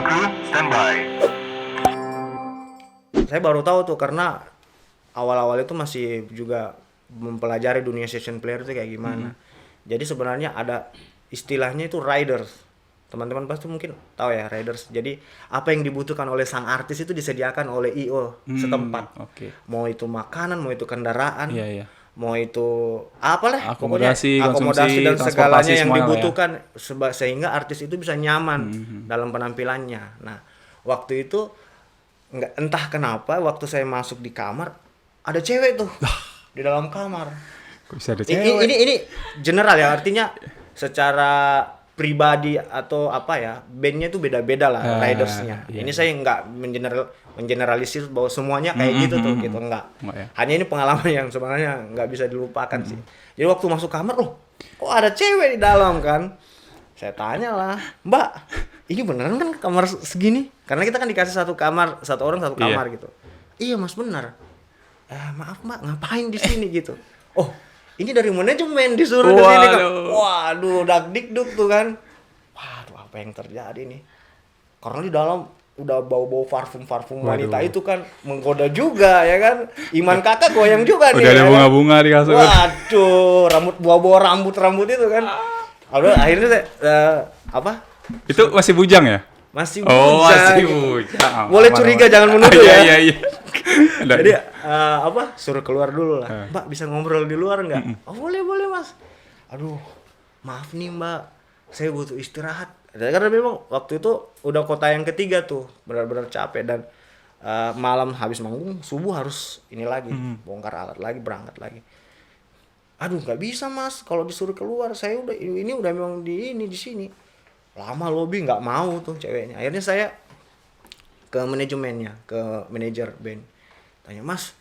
crew, stand by. Saya baru tahu tuh karena awal-awal itu masih juga mempelajari dunia session player itu kayak gimana. Jadi sebenarnya ada istilahnya itu riders. Teman-teman pasti mungkin tahu ya riders. Jadi apa yang dibutuhkan oleh sang artis itu disediakan oleh IO setempat. Oke. Mau itu makanan, mau itu kendaraan, Iya, iya. mau itu apalah Akomodasi, pokoknya akomodasi konsumsi, dan transportasi segalanya yang semuanya lah ya. dibutuhkan sehingga artis itu bisa nyaman dalam penampilannya. Nah, waktu itu entah kenapa waktu saya masuk di kamar ada cewek tuh di dalam kamar. Kok bisa ada Ini cewek? ini general ya, artinya secara pribadi atau apa ya, bandnya itu beda-beda lah ridersnya. iya. Ini saya nggak mengeneralisir bahwa semuanya kayak gitu tuh, gitu enggak. Enggak ya. Hanya ini pengalaman yang sebenarnya nggak bisa dilupakan sih. Jadi waktu masuk kamar, loh, kok ada cewek di dalam kan? Saya tanya lah, Mbak, ini beneran kan kamar segini? Karena kita kan dikasih satu kamar, satu orang satu kamar gitu. Iya Mas, benar. Maaf Mbak, ngapain di sini gitu? Oh, ini dari manajemen disuruh ke sini kan. Waduh, dak-dikduk tuh kan. Waduh, apa yang terjadi nih? Karena di dalam udah bau-bau parfum wanita itu kan menggoda juga ya kan. Iman kakak goyang juga nih. Udah ada ya bunga-bunga di kasur. Waduh, buah-buah rambut itu kan. Akhirnya saya, Itu masih bujang ya? masih Oh, bujang. masih bujang. Boleh curiga, jangan menuduh ya. Iya. Jadi suruh keluar dulu lah. Mbak, bisa ngobrol di luar nggak? Oh, boleh Mas. Aduh, maaf nih Mbak, saya butuh istirahat. Karena memang waktu itu udah kota yang ketiga tuh, benar-benar capek dan malam habis manggung subuh harus ini lagi, bongkar alat lagi, berangkat lagi. Aduh, nggak bisa Mas, kalau disuruh keluar saya udah memang di sini. Lama lobby nggak mau tuh ceweknya. Akhirnya saya ke manajemennya, ke manajer band. Tanya, Mas,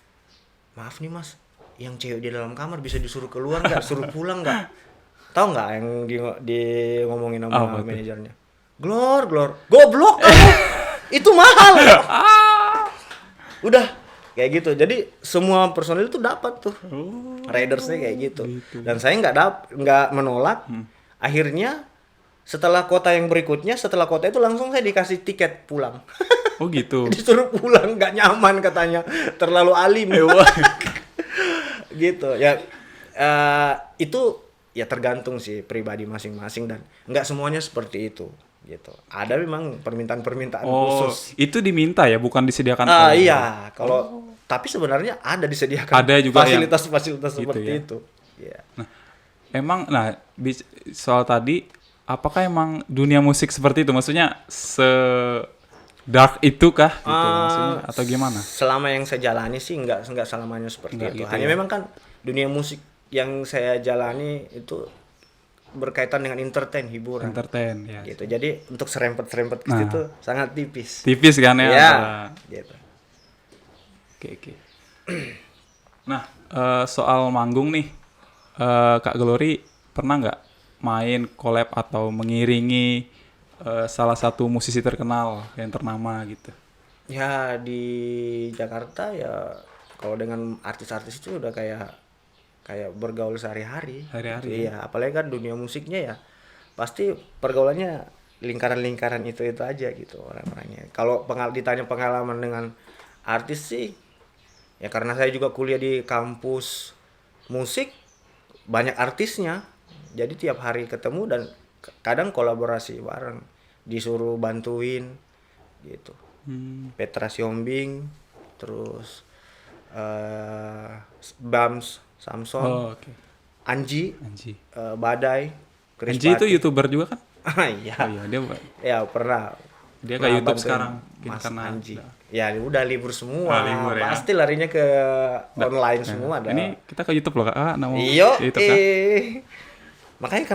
maaf nih Mas, yang cewek di dalam kamar bisa disuruh keluar nggak, suruh pulang nggak? Tahu nggak yang di ngomongin sama manajernya? Glor, goblok kamu, itu mahal. Udah kayak gitu. Jadi semua personil itu dapat tuh, ridersnya kayak gitu. Dan saya nggak menolak. Akhirnya setelah kota yang berikutnya, setelah kota itu langsung saya dikasih tiket pulang. Oh gitu. Disuruh pulang, nggak nyaman katanya, terlalu alim. Gitu ya. Itu ya tergantung sih pribadi masing-masing dan nggak semuanya seperti itu gitu. Ada memang permintaan khusus. Itu diminta ya, bukan disediakan. Iya, kalau tapi sebenarnya ada disediakan Ada juga fasilitas gitu seperti ya. itu. Yeah. Soal tadi, apakah emang dunia musik seperti itu? Maksudnya dark itu kah gitu maksudnya atau gimana? Selama yang saya jalani sih enggak selamanya seperti itu. Gitu Hanya ya. memang kan dunia musik yang saya jalani itu berkaitan dengan hiburan. Entertain ya. Gitu. Jadi untuk serempet itu sangat tipis. Tipis kan ya? Ya, antara- gitu. Oke. Nah, soal manggung nih, Kak Glory pernah nggak main collab atau mengiringi salah satu musisi terkenal yang ternama gitu? Ya di Jakarta ya kalau dengan artis-artis itu udah kayak bergaul sehari-hari. Sehari-hari, Gitu, iya, apalagi kan dunia musiknya ya pasti pergaulannya lingkaran-lingkaran itu aja gitu orang-orangnya. Kalau ditanya pengalaman dengan artis sih ya karena saya juga kuliah di kampus musik banyak artisnya. Jadi tiap hari ketemu dan kadang kolaborasi bareng, disuruh bantuin gitu. Petra Siombing, terus Bams Samson, Oke. Anji, Anji. Badai, Chris Anji itu Pati. YouTuber juga kan? Iya. Oh iya, dia Ya pernah. Dia ke Pernah YouTube bantuin sekarang, Mas karena Anji. Ya udah libur semua. libur ya. Pasti larinya ke online semua dah. Ini kita ke YouTube loh, Kak. Iyo, YouTube kan? makanya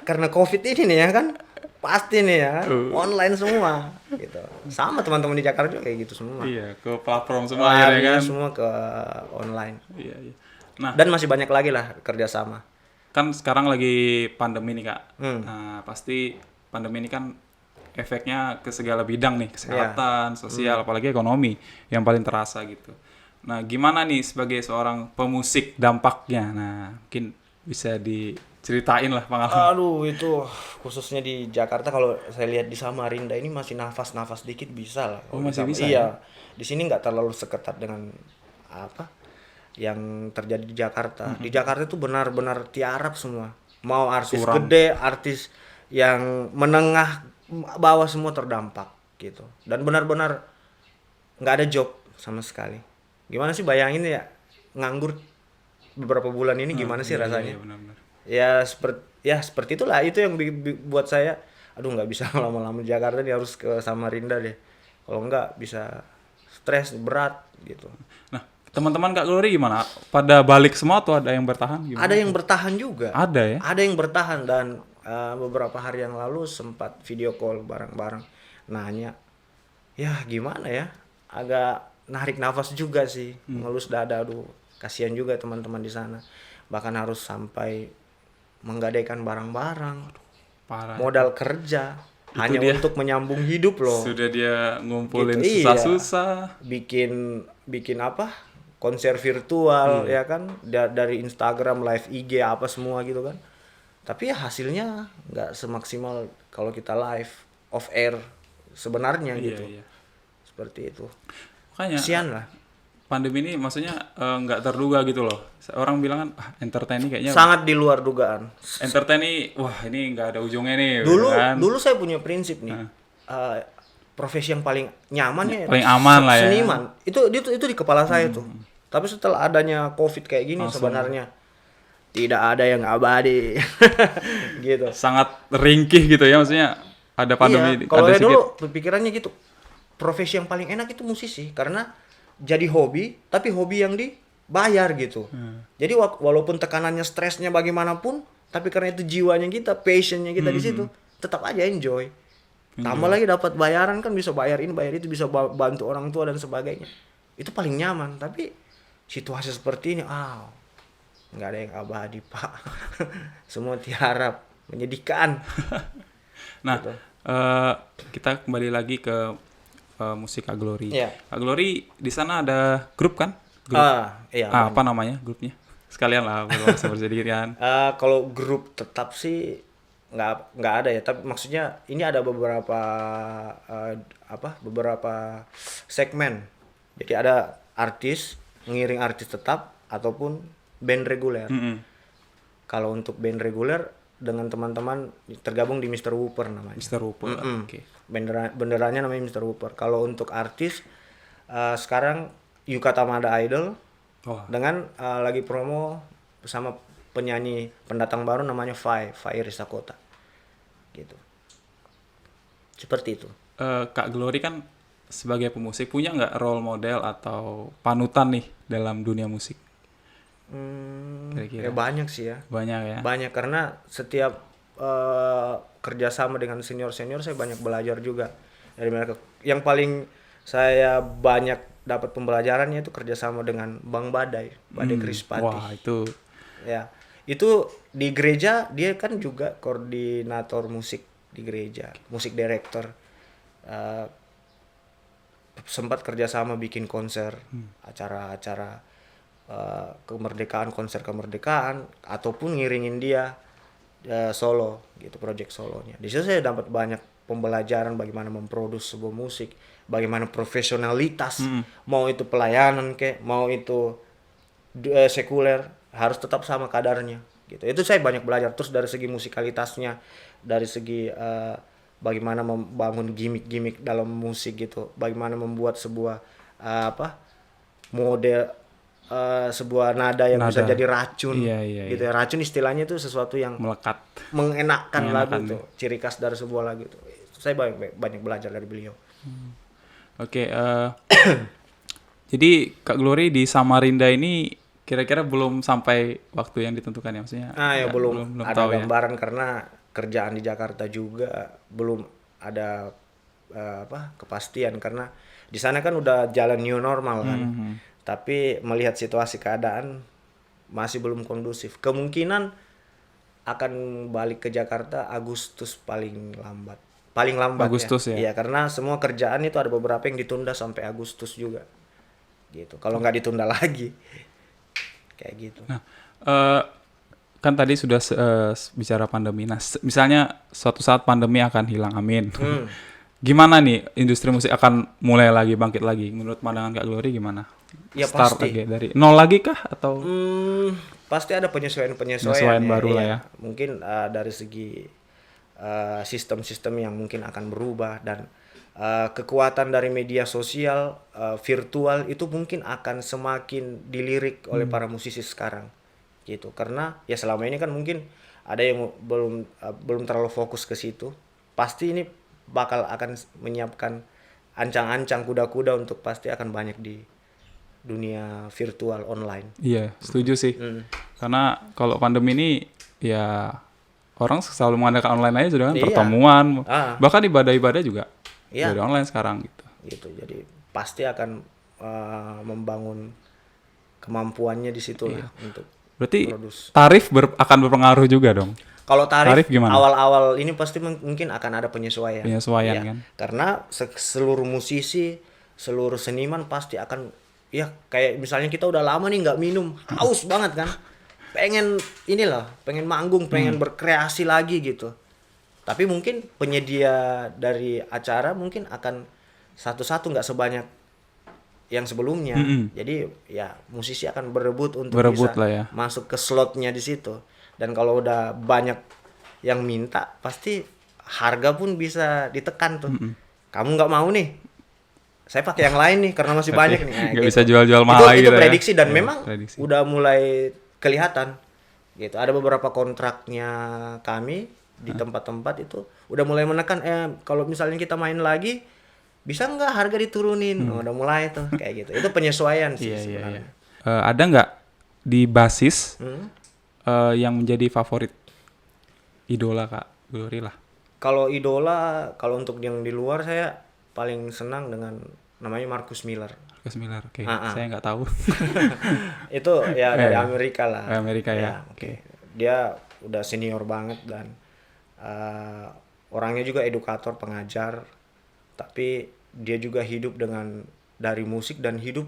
karena COVID ini nih ya kan, pasti nih ya, online semua gitu. Sama teman-teman di Jakarta juga kayak gitu semua. Iya, ke platform semua Larinya akhirnya kan. semua ke online. Iya. Nah, Dan masih banyak lagi lah kerjasama. kan sekarang lagi pandemi nih, Kak. Hmm. Nah, pasti pandemi ini kan efeknya ke segala bidang nih, kesehatan, sosial, apalagi ekonomi yang paling terasa gitu. Nah, gimana nih sebagai seorang pemusik dampaknya? Nah, mungkin bisa Ceritain lah pengalaman. Aduh, itu khususnya di Jakarta, kalau saya lihat di Samarinda ini masih nafas-nafas dikit bisa lah. Oh, Kalau di masih bisa Iya, ya? di sini nggak terlalu seketat dengan apa yang terjadi di Jakarta. Di Jakarta itu benar-benar tiarap semua. Mau artis Suram. gede, artis yang menengah, bawah semua terdampak gitu. Dan benar-benar nggak ada job sama sekali. Gimana sih bayangin ya, nganggur beberapa bulan ini gimana sih Iya, rasanya? iya, benar-benar. Ya seperti itulah, itu yang buat saya aduh nggak bisa lama-lama di Jakarta nih, harus ke Samarinda deh, kalau nggak bisa stres berat gitu. Nah, teman-teman Kak Glory gimana? Pada balik semua atau ada yang bertahan gimana? Ada yang bertahan juga, Ada ya? ada yang bertahan. Dan beberapa hari yang lalu sempat video call bareng-bareng, nanya ya gimana ya, agak narik nafas juga sih, ngelus dada. Aduh, kasihan juga teman-teman di sana, bahkan harus sampai menggadaikan barang-barang, Parah. modal kerja Itu hanya dia. untuk menyambung hidup loh. Sudah dia ngumpulin Gitu, iya. susah-susah. Bikin bikin apa? Konser virtual ya kan, dari Instagram, live IG apa semua gitu kan. Tapi ya hasilnya nggak semaksimal kalau kita live off air sebenarnya Iya, gitu. iya. Seperti itu. Makanya Kasian lah. pandemi ini maksudnya nggak terduga gitu loh. Orang bilang kan, entertain ini kayaknya Sangat di luar dugaan. entertain ini, wah ini nggak ada ujungnya nih, Dulu kan? dulu saya punya prinsip nih. Profesi yang paling nyaman ya Paling aman lah ya. seniman. Itu di kepala saya tuh. Tapi setelah adanya Covid kayak gini, sebenarnya tidak ada yang abadi. Gitu. Sangat ringkih gitu ya, maksudnya ada pandemi, Iya, kalau ada saya dulu sedikit. pikirannya gitu. Profesi yang paling enak itu musisi, karena jadi hobi, tapi hobi yang dibayar gitu. Jadi walaupun tekanannya, stresnya bagaimanapun, tapi karena itu jiwanya kita, passionnya kita di situ, tetap aja enjoy. Tambah lagi dapat bayaran, kan bisa bayar ini, bayar itu, bisa bantu orang tua dan sebagainya. Itu paling nyaman. Tapi situasi seperti ini, nggak ada yang abadi, Pak. Semua tiarap, menyedihkan. Nah, Gitu. kita kembali lagi ke musik Kak Glory. Iya. Kak Glory di sana ada grup kan? Grup. Iya. Apa namanya grupnya? Sekalian lah, bersama sedikit kan. Kalau grup tetap sih nggak ada ya, tapi maksudnya ini ada beberapa beberapa segmen. Jadi ada artis, ngiring artis tetap ataupun band reguler. Kalau untuk band reguler dengan teman-teman tergabung di Mr. Whooper namanya. Mr. Rupert. Oke. Benderannya namanya Mr. Whooper. Kalau untuk artis sekarang Yuka Tamada Idol Wah. dengan lagi promo bersama penyanyi pendatang baru namanya Fai Risakota. Gitu. Seperti itu. Kak Glory kan sebagai pemusik punya nggak role model atau panutan nih dalam dunia musik? Kira-kira. Ya banyak sih ya. Banyak ya. Banyak, karena setiap kerjasama dengan senior-senior saya banyak belajar juga dari mereka. Yang paling saya banyak dapat pembelajarannya itu kerjasama dengan Bang Badai Krispati. Wah, itu Ya, itu di gereja dia kan juga koordinator musik di gereja, musik director. Sempat kerjasama bikin konser, acara-acara kemerdekaan, konser kemerdekaan, ataupun ngiringin dia solo gitu, project solonya. Di situ saya dapat banyak pembelajaran bagaimana memproduksi sebuah musik, bagaimana profesionalitas, mau itu pelayanan kayak, mau itu sekuler, harus tetap sama kadarnya gitu. Itu saya banyak belajar. Terus dari segi musikalitasnya, dari segi bagaimana membangun gimmick-gimmick dalam musik gitu, bagaimana membuat sebuah model sebuah nada yang bisa jadi racun. Iya. Gitu ya. Racun istilahnya itu sesuatu yang melekat. mengenakkan lagu nih. tuh, ciri khas dari sebuah lagu itu. Saya banyak belajar dari beliau. Oke, jadi Kak Glory di Samarinda ini kira-kira belum sampai waktu yang ditentukan ya, maksudnya? Ya belum ada tahu ya. gambaran, karena kerjaan di Jakarta juga belum ada kepastian, karena di sana kan udah jalan new normal kan. Tapi melihat situasi keadaan masih belum kondusif. Kemungkinan akan balik ke Jakarta Agustus paling lambat. Paling lambat Agustus ya? Iya, karena semua kerjaan itu ada beberapa yang ditunda sampai Agustus juga. Gitu. Kalau nggak ditunda lagi. Kayak gitu. Nah, kan tadi sudah bicara pandemi. Nah, misalnya suatu saat pandemi akan hilang, amin. Gimana nih industri musik akan mulai lagi, bangkit lagi? Menurut pandangan Kak Glory gimana? Ya Start pasti. lagi dari nol lagi kah atau Pasti ada penyesuaian-penyesuaian penyesuaian baru lah ya? Mungkin dari segi sistem-sistem yang mungkin akan berubah dan kekuatan dari media sosial virtual itu mungkin akan semakin dilirik oleh para musisi sekarang gitu. Karena ya selama ini kan mungkin ada yang belum terlalu fokus ke situ. Pasti ini bakal akan menyiapkan ancang-ancang kuda-kuda untuk pasti akan banyak di dunia virtual online. Iya, setuju sih. Karena kalau pandemi ini ya orang selalu mengadakan online aja sudah kan, Iya. pertemuan, bahkan ibadah-ibadah juga Iya. dari online sekarang gitu. Gitu. Jadi pasti akan membangun kemampuannya di situ lah untuk Berarti produce. tarif akan berpengaruh juga dong. Kalau Tarif tarif gimana? awal-awal ini pasti mungkin akan ada penyesuaian. Penyesuaian Iya. kan. Karena seluruh musisi, seluruh seniman pasti akan ya kayak misalnya kita udah lama nih nggak minum, haus banget kan. Pengen pengen manggung, pengen berkreasi lagi gitu. Tapi mungkin penyedia dari acara mungkin akan satu-satu nggak sebanyak yang sebelumnya. Jadi ya musisi akan berebut untuk Berebut bisa lah ya. masuk ke slotnya di situ. Dan kalau udah banyak yang minta, pasti harga pun bisa ditekan tuh. Kamu nggak mau nih, saya pakai yang lain nih karena masih banyak nih. Nah, Nggak gitu. bisa jual-jual mahal lagi Itu gitu ya. prediksi dan Iya, memang prediksi. udah mulai kelihatan. Gitu. Ada beberapa kontraknya kami di tempat-tempat itu udah mulai menekan. Kalau misalnya kita main lagi, bisa nggak harga diturunin? Udah mulai tuh kayak gitu. Itu penyesuaian sih Iya, iya, sebenarnya. iya. Ada nggak di basis yang menjadi favorit idola Kak Glory lah? Kalau idola, kalau untuk yang di luar saya paling senang dengan namanya Marcus Miller. Marcus Miller, oke. Ah, ah. Saya nggak tahu. Itu ya dari Amerika lah. Amerika ya. Oke. Dia udah senior banget dan orangnya juga edukator, pengajar. Tapi dia juga hidup dari musik dan hidup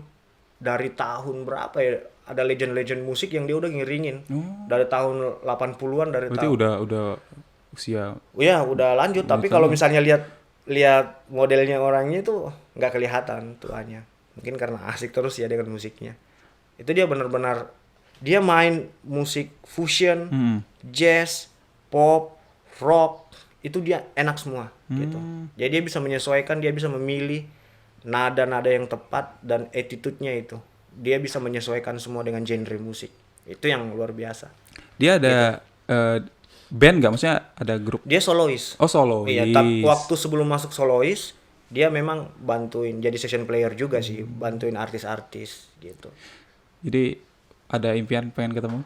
dari tahun berapa ya? Ada legend-legend musik yang dia udah ngiringin. Dari tahun 80-an dari Berarti udah usia. Ya udah lanjut, tapi kalau misalnya lihat modelnya orangnya itu nggak kelihatan tuanya. Mungkin karena asik terus ya dengan musiknya. Itu dia benar-benar dia main musik fusion, jazz, pop, rock, itu dia enak semua gitu. Jadi dia bisa menyesuaikan, dia bisa memilih nada-nada yang tepat dan attitude-nya itu. Dia bisa menyesuaikan semua dengan genre musik. Itu yang luar biasa. Dia ada band nggak? Maksudnya ada grup? Dia solois. Oh, solois. Iya, tapi waktu sebelum masuk solois, dia memang bantuin jadi session player juga sih, bantuin artis-artis gitu. Jadi ada impian pengen ketemu?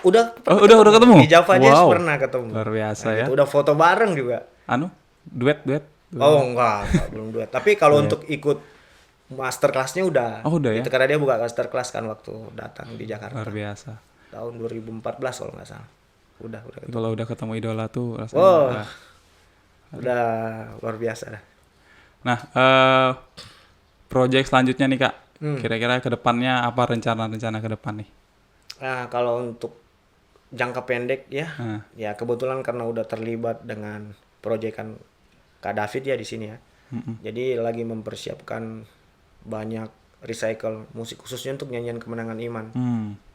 Udah ketemu? Di Java Jazz Wow. pernah ketemu. Luar biasa ya. Gitu. Udah foto bareng juga. Duet. Oh enggak belum duet. Tapi kalau untuk ikut master kelasnya udah. Oh, udah ya? Itu karena dia buka master kelas kan waktu datang di Jakarta. Luar biasa. Tahun 2014 kalau nggak salah. Udah ketemu. Kalau udah ketemu idola tuh rasanya Oh. Udah luar biasa dah. Nah, project selanjutnya nih Kak. Kira-kira ke depannya apa rencana-rencana ke depan nih? Nah, kalau untuk jangka pendek ya, ya kebetulan karena udah terlibat dengan proyekan Kak David ya di sini ya. Jadi lagi mempersiapkan banyak recycle musik khususnya untuk nyanyian Kemenangan Iman.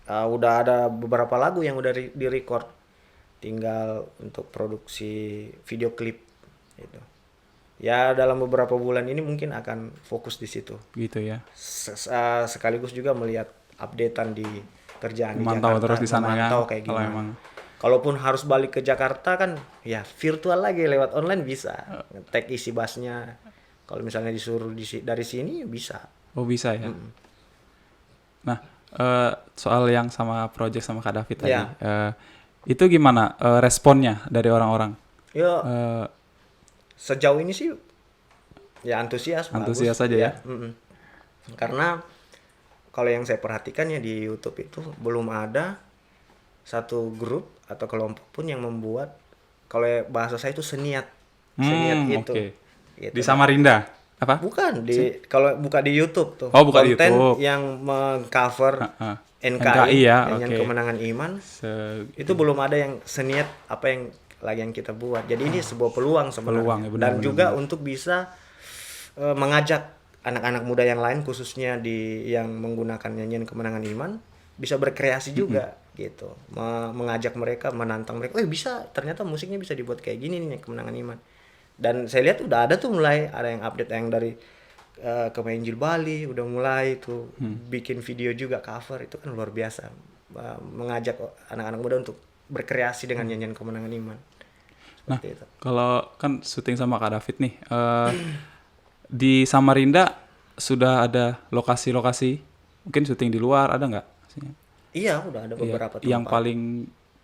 Udah ada beberapa lagu yang udah di-record. Tinggal untuk produksi video klip gitu. Ya dalam beberapa bulan ini mungkin akan fokus di situ. Gitu ya. Sekaligus juga melihat updatean di kerjaan Memantau di Jakarta. terus di sana memantau kan, kayak kalau gimana. emang. Kalaupun harus balik ke Jakarta kan ya virtual lagi lewat online bisa. Tag isi bassnya. Kalau misalnya disuruh dari sini bisa. Oh, bisa ya. Nah, soal yang sama project sama Kak David tadi. Ya. Itu gimana responnya dari orang-orang? Ya sejauh ini sih ya antusias bagus. Aja ya. Karena kalau yang saya perhatikan ya di YouTube itu belum ada satu grup atau kelompok pun yang membuat kalau bahasa saya itu seniat itu. Oke. Gitu. Di Samarinda apa? Bukan kalau buka di YouTube tuh. Oh, buka di konten YouTube. yang mengcover NKI ya, Nyanyian oke. Kemenangan Iman. Itu belum ada yang seniat apa yang lagi yang kita buat. Jadi ini sebuah peluang sebenarnya. Peluang, ya, benar, Dan benar, juga benar. untuk bisa mengajak anak-anak muda yang lain khususnya yang menggunakan nyanyian Kemenangan Iman bisa berkreasi juga gitu. Mengajak mereka, menantang mereka. Bisa, ternyata musiknya bisa dibuat kayak gini nih Kemenangan Iman. Dan saya lihat udah ada tuh mulai ada yang update yang dari Kemainjil Bali udah mulai tuh bikin video juga cover, itu kan luar biasa. Mengajak anak-anak muda untuk berkreasi dengan nyanyian Kemenangan Iman. Nah, Seperti itu. kalau kan syuting sama Kak David nih, di Samarinda sudah ada lokasi-lokasi, mungkin syuting di luar ada nggak? Iya, udah ada beberapa Iya, yang tempat. paling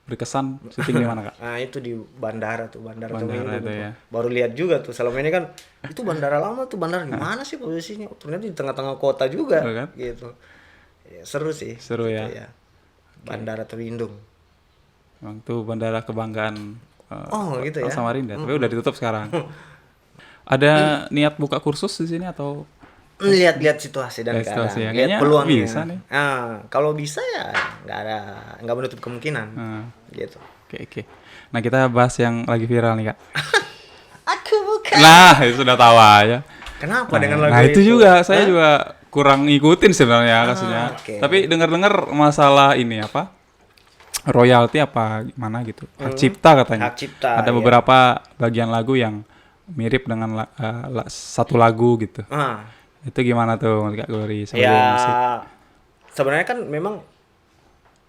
berkesan syuting di mana, Kak? Nah, itu di bandara Bandara Bandara Tomendo itu tuh. ya. Baru lihat juga tuh. Selama ini kan itu bandara lama tuh, bandara di mana sih posisinya? Ternyata di tengah-tengah kota juga Betul kan? gitu. Ya, seru sih. Seru gitu ya. Bandara Tewindung. Emang tuh bandara kebanggaan Gitu ya. Samarinda, tapi udah ditutup sekarang. Ada niat buka kursus di sini atau? Lihat-lihat situasi dan Lihat situasi ya. keadaan, Kayaknya lihat peluangnya. bisa nih. Kalau bisa ya nggak menutup kemungkinan. Gitu. Oke. Nah, kita bahas yang lagi viral nih, Kak. Aku bukan. Nah, itu sudah tahu aja. Kenapa dengan lagu Nah, itu itu? juga saya juga kurang ngikutin sebenarnya kasusnya. Oke. Tapi dengar-dengar masalah ini apa? Royalti apa gimana gitu. Hak cipta katanya. Hak cipta, Ada iya. beberapa bagian lagu yang mirip dengan satu lagu gitu. Itu gimana tuh Kak Glory sebagai musik? Sebenarnya kan memang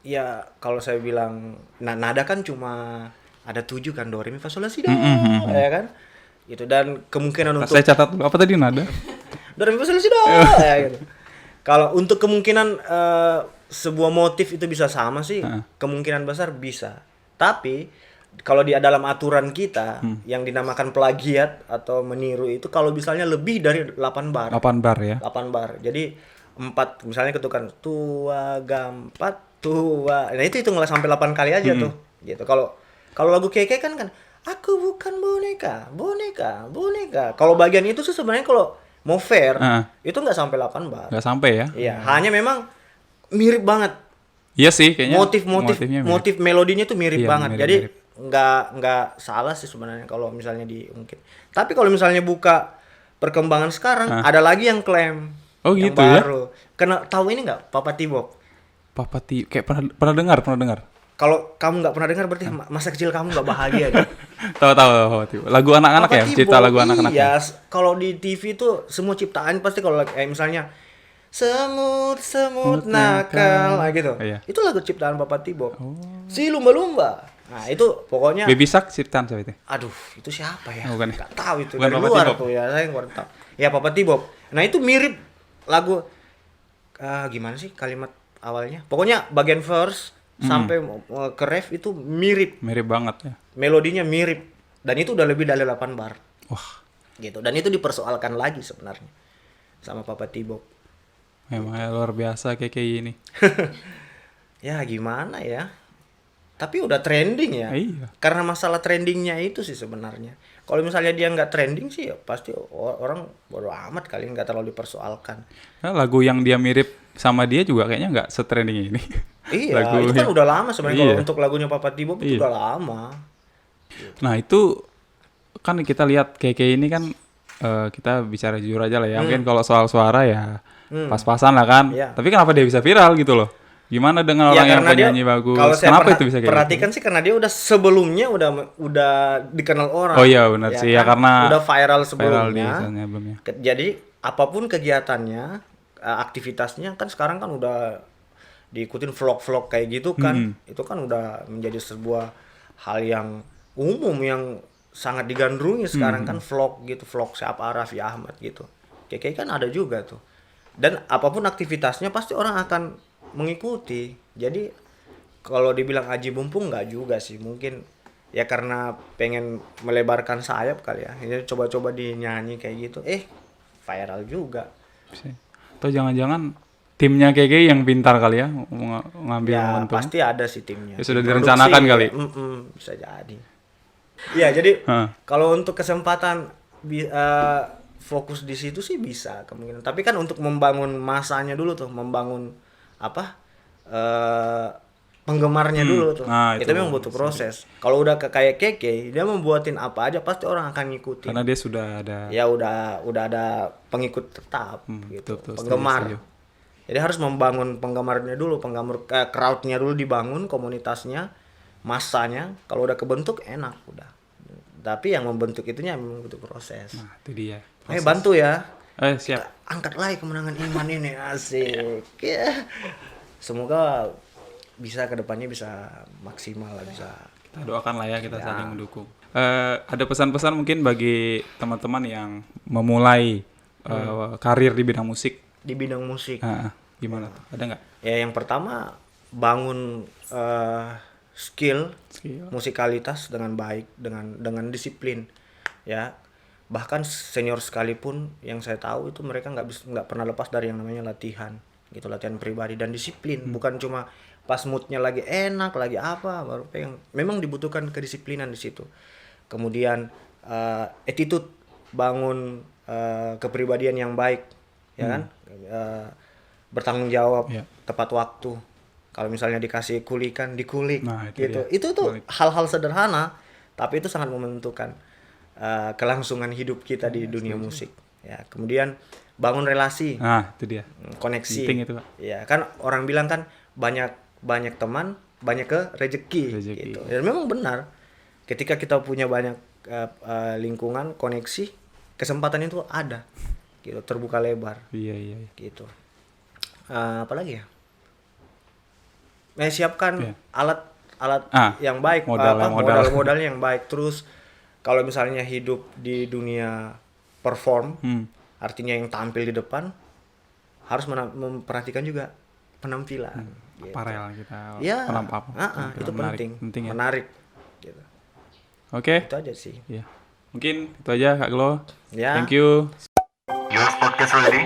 ya kalau saya bilang nada kan cuma ada 7 kan, do re mi fa sol la si do, ya kan? Gitu, dan kemungkinan untuk Saya catat dulu, apa tadi nada? do re mi fa sol la si do, ya gitu. Kalau untuk kemungkinan sebuah motif itu bisa sama sih, kemungkinan besar bisa. Tapi kalau di dalam aturan kita yang dinamakan plagiat atau meniru itu kalau misalnya lebih dari 8 bar. 8 bar ya. 8 bar. Jadi 4 misalnya ketukan tua gampat tua. Nah itu hitunglah sampai 8 kali aja tuh. Gitu. Kalau lagu Keke kan aku bukan boneka, boneka, boneka. Kalau bagian itu sih sebenarnya kalau mau fair itu nggak sampai 8 bar. Nggak sampai ya? Iya, hanya memang mirip banget. Iya sih kayaknya. Motif-motif motifnya mirip. motif melodinya tuh mirip Iya, banget. mirip, Jadi mirip. nggak salah sih sebenarnya kalau misalnya mungkin. Tapi kalau misalnya buka perkembangan sekarang ada lagi yang klaim Oh, yang gitu ya? baru. Kena tahu ini nggak Papa Tibok? Kayak pernah dengar. Kalau kamu nggak pernah dengar berarti masa kecil kamu nggak bahagia gitu. Tahu. Lagu anak-anak Papa ya? Tibok, Cerita lagu anak-anak. iya, kalau di TV tuh semua ciptaan pasti kalau misalnya semut nakal, nah gitu. Iya. Itu lagu ciptaan Papa Tibok. Si lumba-lumba. Nah, itu pokoknya Baby Shark ciptaan siapa itu? aduh, itu siapa ya? Bukan ya? Nggak tahu itu Bukan dari Papa luar Tibok. tuh ya, saya kurang tahu. Ya Papa Tibok. Nah, itu mirip lagu gimana sih kalimat awalnya? Pokoknya bagian verse sampai ke ref itu mirip. Mirip banget ya. Melodinya mirip. Dan itu udah lebih dari 8 bar. Wah, Gitu. Dan itu dipersoalkan lagi sebenarnya sama Papa Tibok. memang luar biasa kayak gini. Ya gimana ya? Tapi udah trending ya. Iya. Karena masalah trendingnya itu sih sebenarnya. Kalau misalnya dia nggak trending sih ya pasti orang bodo amat kali, nggak terlalu dipersoalkan. Nah, lagu yang dia mirip sama dia juga kayaknya nggak setrending ini. Iya, Lagu itu kan yang- udah lama sebenarnya. Iya. Kalau untuk lagunya Papa Tibok itu Iya. udah lama. Nah itu kan kita lihat kayak ini kan kita bicara jujur aja lah ya. Mungkin kalau soal suara ya pas-pasan lah kan. Iya. Tapi kenapa dia bisa viral gitu loh? Gimana dengan orang yang penyanyi bagus? kalau saya Kenapa itu bisa kayak perhatikan sih karena dia udah sebelumnya udah dikenal orang. Oh iya, benar sih. Ya, kan? karena udah viral gitu? Viral di sebelumnya. sebelumnya. Jadi apapun kegiatannya, aktivitasnya kan sekarang kan udah diikutin vlog-vlog kayak gitu kan. Itu kan udah menjadi sebuah hal yang umum yang sangat digandrungi sekarang kan, vlog gitu, vlog siapa Raffi Ahmad gitu. Kayak kan ada juga tuh. Dan apapun aktivitasnya pasti orang akan mengikuti. Jadi kalau dibilang aji mumpung nggak juga sih, mungkin ya karena pengen melebarkan sayap kali ya. Jadi coba-coba dinyanyi kayak gitu, viral juga. Atau jangan-jangan timnya KK yang pintar kali ya ngambil Ya momentum. pasti ada sih timnya. Ya, sudah Tim direncanakan produksi, kali. Bisa jadi. Iya, jadi Hah. kalau untuk kesempatan fokus di situ sih bisa kemungkinan. Tapi kan untuk membangun masanya dulu tuh, membangun penggemarnya dulu tuh. Nah, itu itu memang butuh proses. Kalau udah kayak Keke, dia membuatin apa aja pasti orang akan ngikutin. Karena dia sudah ada. Ya udah ada pengikut tetap gitu, betul, penggemar. setuju. Jadi harus membangun penggemarnya dulu, crowdnya dulu dibangun, komunitasnya, masanya. Kalau udah kebentuk enak udah. Tapi yang membentuk itunya memang butuh proses. Nah, itu dia. Bantu ya. Siap. Angkat lagi kemenangan Iman ini, asik. Ya. Semoga bisa kedepannya bisa maksimal lah, bisa. Kita doakan lah ya, kita saling mendukung. Ada pesan-pesan mungkin bagi teman-teman yang memulai karir di bidang musik. Di bidang musik. Gimana tuh? Ada nggak? Ya yang pertama bangun skill musikalitas dengan baik, dengan disiplin. Ya. Bahkan senior sekalipun yang saya tahu itu mereka nggak pernah lepas dari yang namanya latihan. Gitu, latihan pribadi dan disiplin. Bukan cuma pas moodnya lagi enak, lagi apa, baru pengen. Memang dibutuhkan kedisiplinan di situ. Kemudian attitude, bangun kepribadian yang baik, ya kan? Bertanggung jawab, tepat waktu. Kalau misalnya dikasih kulikan, dikulik, nah, gitu. Itu tuh hal-hal sederhana, tapi itu sangat menentukan kelangsungan hidup kita di dunia musik. Ya, kemudian bangun relasi, nah itu dia, koneksi. penting itu, Pak. Ya kan orang bilang kan banyak teman, banyak rezeki. Gitu. Dan memang benar, ketika kita punya banyak lingkungan, koneksi, kesempatan itu ada, gitu, terbuka lebar. Iya. Gitu. Apa lagi ya? Siapkan alat yang baik, modal-modalnya yang baik. Terus kalau misalnya hidup di dunia perform, artinya yang tampil di depan, harus memperhatikan juga penampilan. Gitu. Aparel kita. Ya, itu menarik, penting ya. ya. Menarik. Gitu. Oke. Itu aja sih. Ya. Mungkin itu aja Kak Glo. Ya. Thank you. Your podcast ready?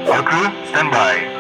Your crew, stand by.